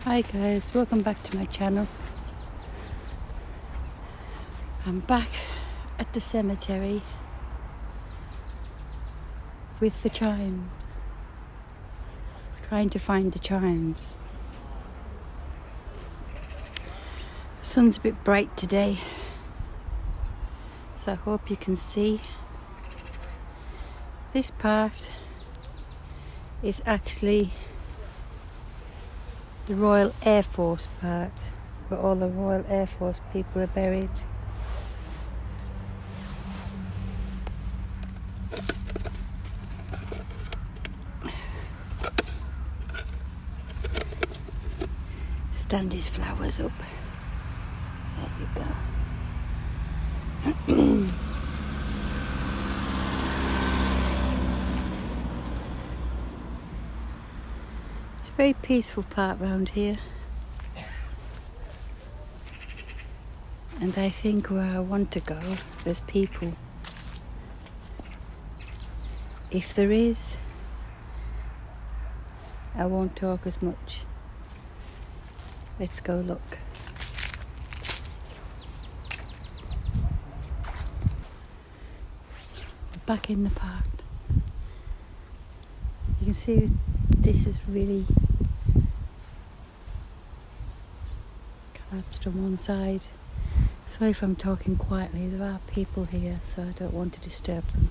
Hi guys, welcome back to my channel. I'm back at the cemetery with the chimes, trying to find the chimes. The sun's a bit bright today, so I hope you can see. This part is actually the Royal Air Force part, where all the Royal Air Force people are buried. Stand his flowers up. There you go. It's a very peaceful part round here. And I think where I want to go, there's people. If there is, I won't talk as much. Let's go look. Back in the park. You can see this is really collapsed on one side. Sorry if I'm talking quietly, there are people here, so I don't want to disturb them.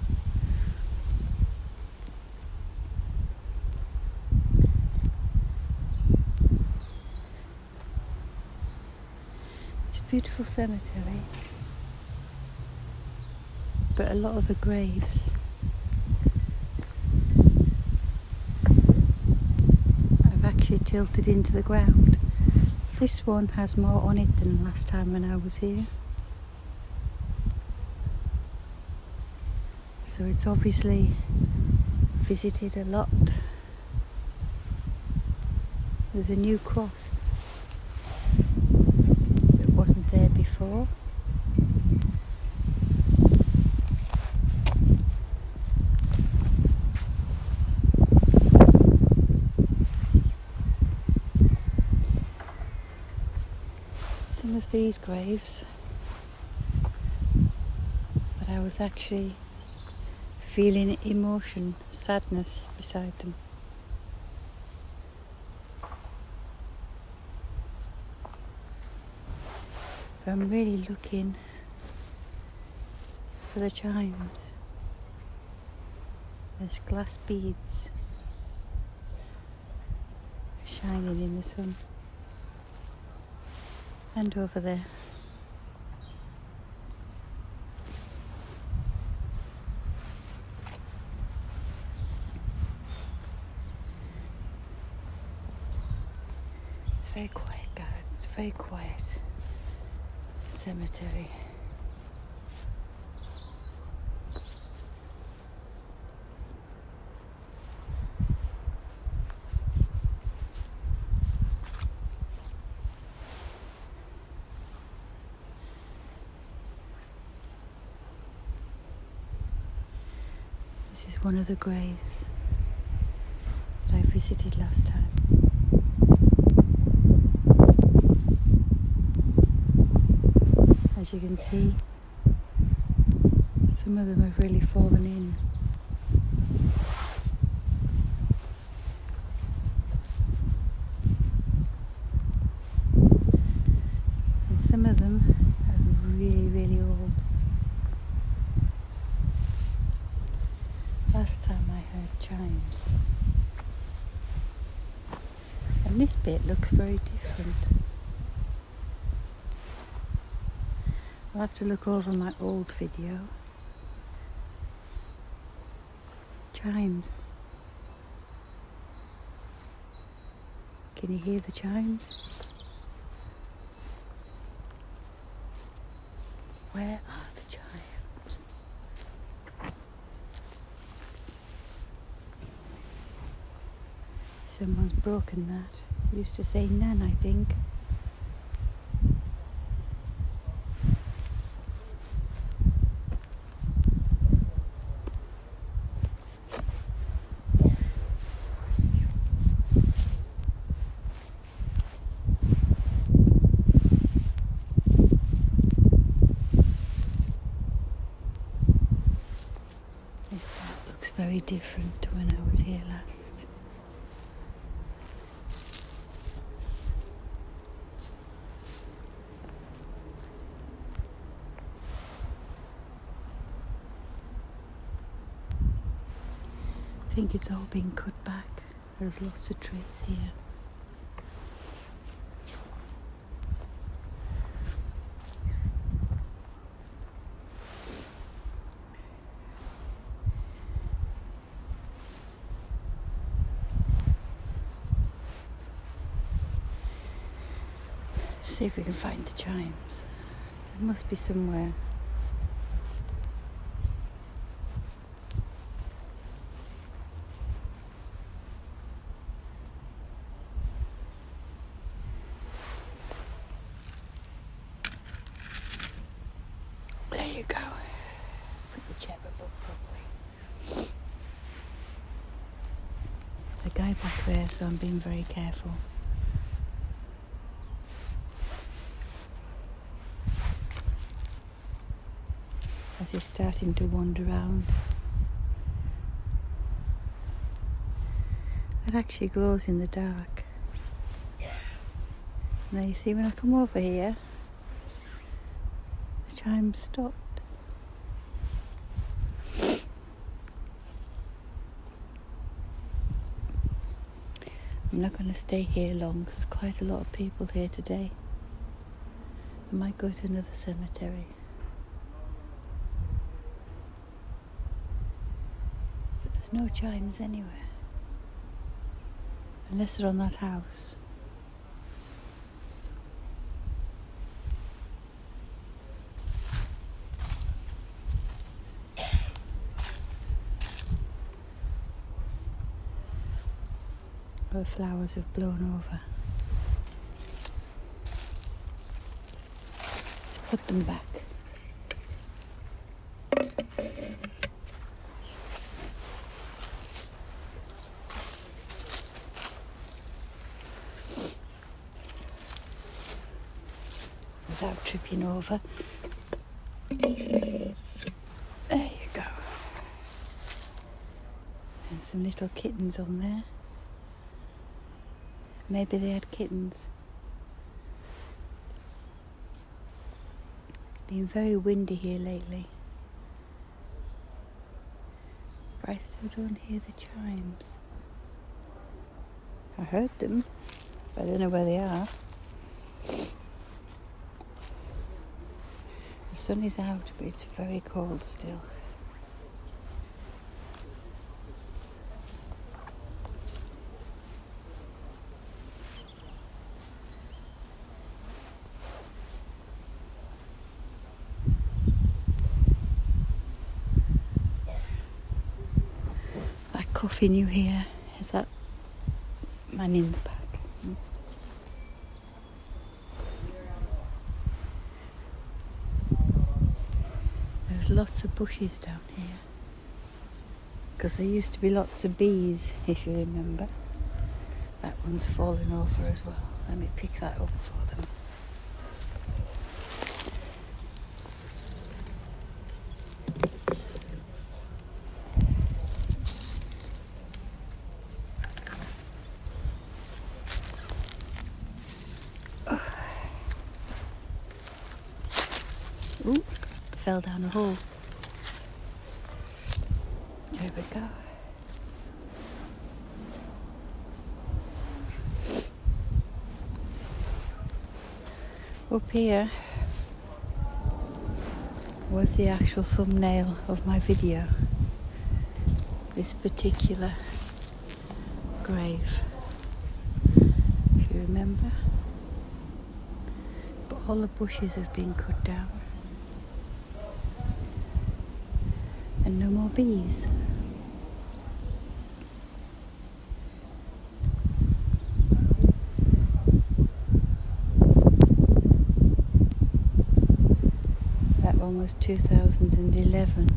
It's a beautiful cemetery, but a lot of the graves I've actually tilted into the ground. This one has more on it than last time when I was here. So it's obviously visited a lot. There's a new cross that wasn't there before. Some of these graves, but I was actually feeling emotion, sadness beside them. But I'm really looking for the chimes. There's glass beads shining in the sun. And over there. It's very quiet, guys. It's very quiet cemetery. This is one of the graves that I visited last time. As you can see, some of them have really fallen in. And some of them are really, really old. Last time I heard chimes. And this bit looks very different. I'll have to look over my old video. Chimes. Can you hear the chimes? Where are the chimes? Someone's broken that. Used to say Nan, I think. different to when I was here last. I think it's all been cut back. There's lots of trees here. See if we can find the chimes. It must be somewhere. There you go. Put the chair up properly. There's a guy back there, so I'm being very careful. As he's starting to wander around. It actually glows in the dark. Now you see when I come over here, the chimes stopped. I'm not going to stay here long because there's quite a lot of people here today. I might go to another cemetery. There's no chimes anywhere, unless they're on that house. Our flowers have blown over. Put them back. Without tripping over. There you go. And some little kittens on there. Maybe they had kittens. It's been very windy here lately. But I still don't hear the chimes. I heard them, but I don't know where they are. The sun is out, but it's very cold still. That coffin you hear, is that man in the back? There's lots of bushes down here because there used to be lots of bees, if you remember. That one's fallen over as well. Let me pick that up for them. Ooh, fell down a hole. There we go. Up here was the actual thumbnail of my video. This particular grave, if you remember. But all the bushes have been cut down. And no more bees. That one was 2011.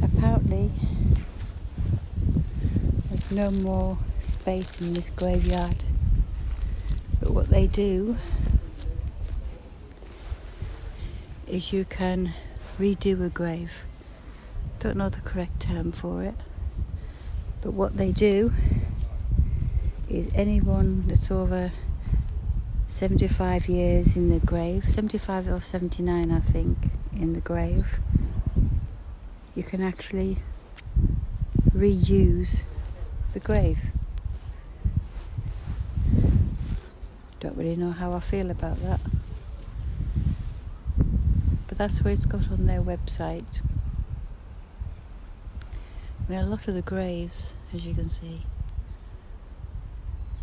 Apparently, there's no more space in this graveyard. But what they do is you can redo a grave. Don't know the correct term for it, but what they do is anyone that's over 75 years in the grave, 75 or 79 I think, in the grave, you can actually reuse the grave. Don't really know how I feel about that, but that's what it's got on their website. I mean, a lot of the graves, as you can see,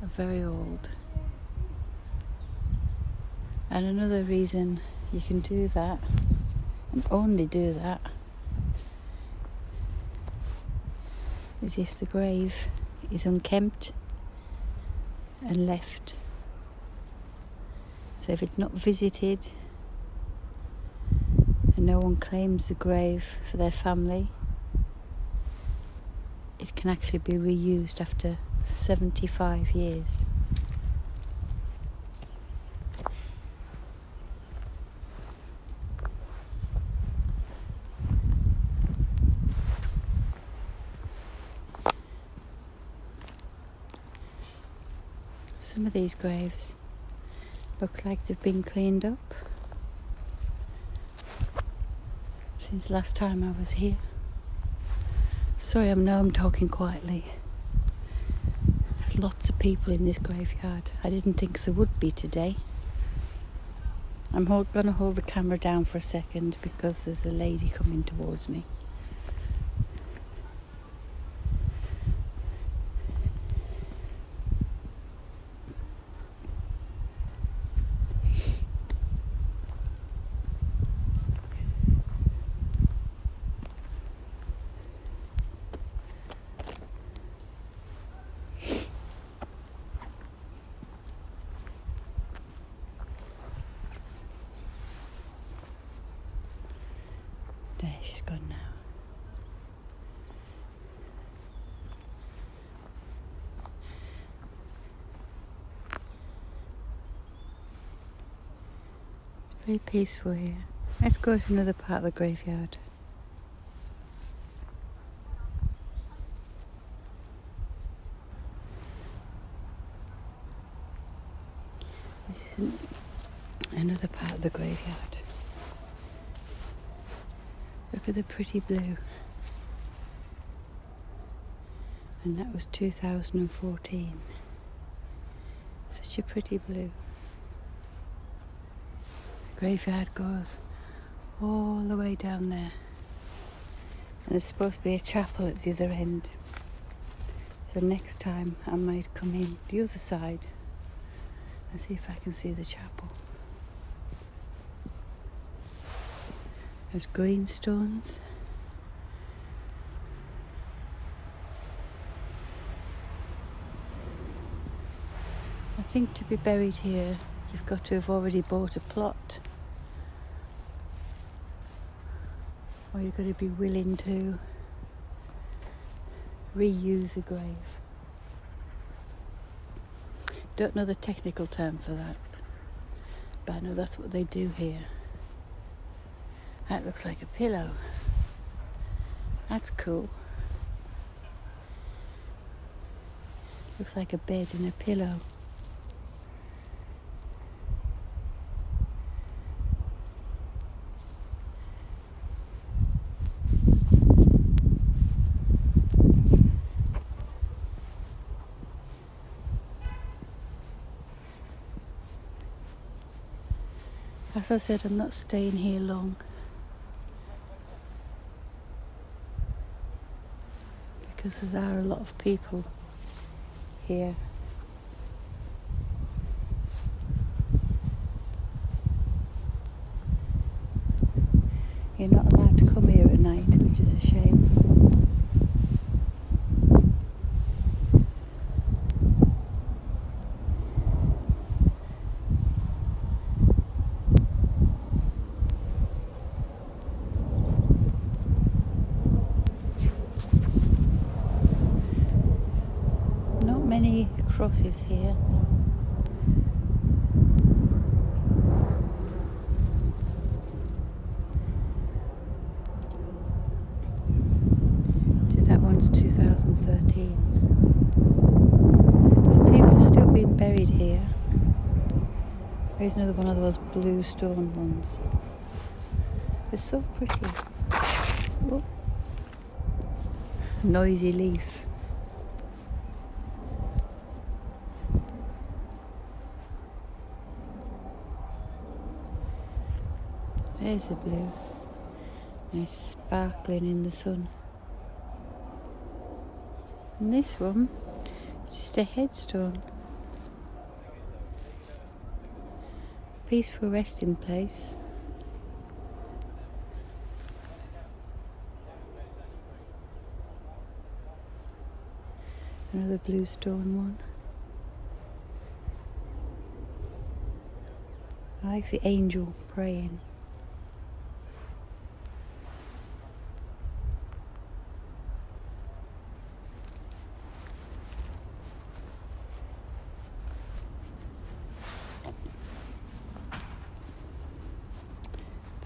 are very old. And another reason you can do that, and only do that, is if the grave is unkempt and left. So if it's not visited and no one claims the grave for their family, it can actually be reused after 75 years. Some of these graves look like they've been cleaned up since last time I was here. Sorry, I know I'm talking quietly. There's lots of people in this graveyard. I didn't think there would be today. I'm going to hold the camera down for a second because there's a lady coming towards me. There, she's gone now. It's very peaceful here. Let's go to another part of the graveyard. This is another part of the graveyard. Look at the pretty blue. And that was 2014. Such a pretty blue. The graveyard goes all the way down there. And there's supposed to be a chapel at the other end. So next time I might come in the other side and see if I can see the chapel. There's gravestones. I think to be buried here, you've got to have already bought a plot, or you've got to be willing to reuse a grave. Don't know the technical term for that, but I know that's what they do here. That looks like a pillow. That's cool. Looks like a bed and a pillow. As I said, I'm not staying here long. Because there are a lot of people here. You're not allowed to come here at night, which is a shame. Many crosses here. since 2013. So people have still been buried here. Here's another one of those blue stone ones. They're so pretty. Oh. Noisy leaf. There's the blue. Nice sparkling in the sun. And this one is just a headstone. Peaceful resting place. Another blue stone one. I like the angel praying.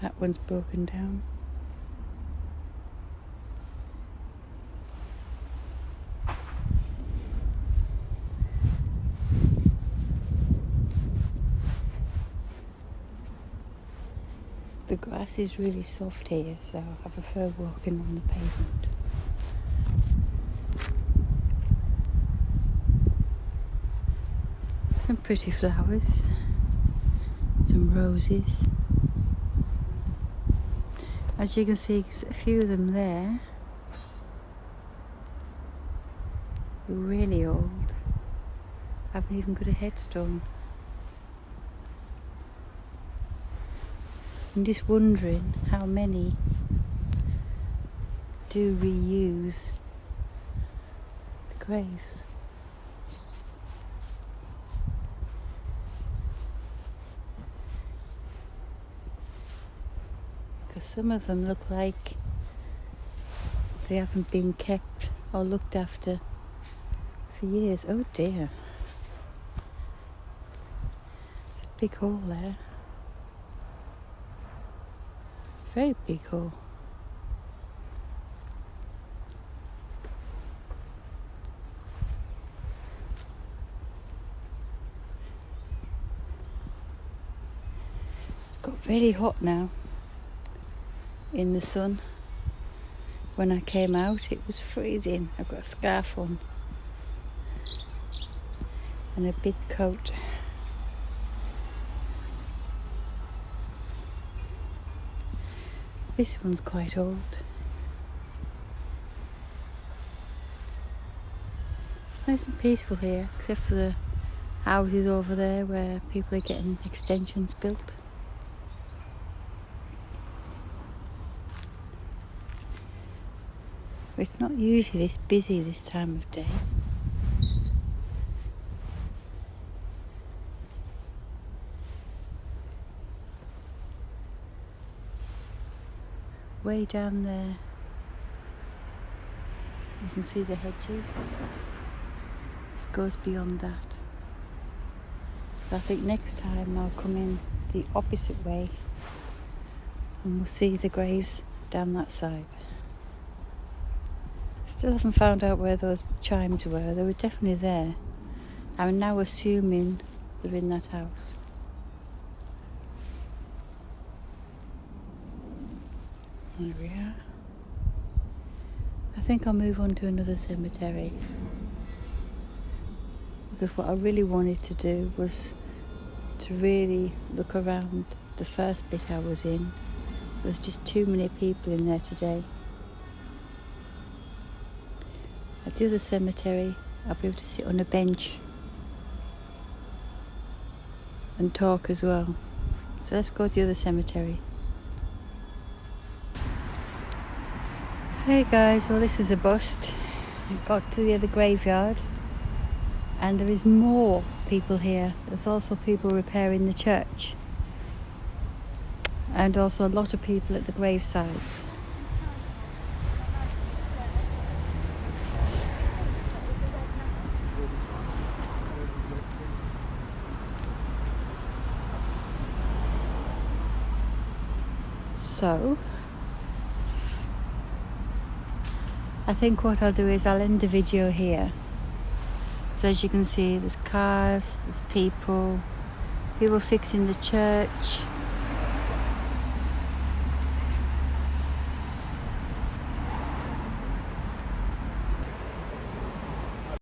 That one's broken down. The grass is really soft here, so I prefer walking on the pavement. Some pretty flowers, some roses. As you can see, a few of them there, really old, haven't even got a headstone. I'm just wondering how many do reuse the graves. Because some of them look like they haven't been kept or looked after for years. Oh dear. There's a big hole there. Very big hole. It's got very hot now in the sun. When I came out it was freezing. I've got a scarf on and a big coat. This one's quite old. It's nice and peaceful here, except for the houses over there where people are getting extensions built. It's not usually this busy this time of day. Way down there you can see the hedges. It goes beyond that. So I think next time I'll come in the opposite way and we'll see the graves down that side. Still haven't found out where those chimes were. They were definitely there. I'm now assuming they're in that house. There we are. I think I'll move on to another cemetery, because what I really wanted to do was to really look around the first bit I was in. There's just too many people in there today. I'll do the cemetery. I'll be able to sit on a bench and talk as well. So let's go to the other cemetery. Hey guys, well this was a bust. We got to the other graveyard and there is more people here. There's also people repairing the church and also a lot of people at the gravesides. So I think what I'll do is I'll end the video here. So as you can see, there's cars, there's people fixing the church.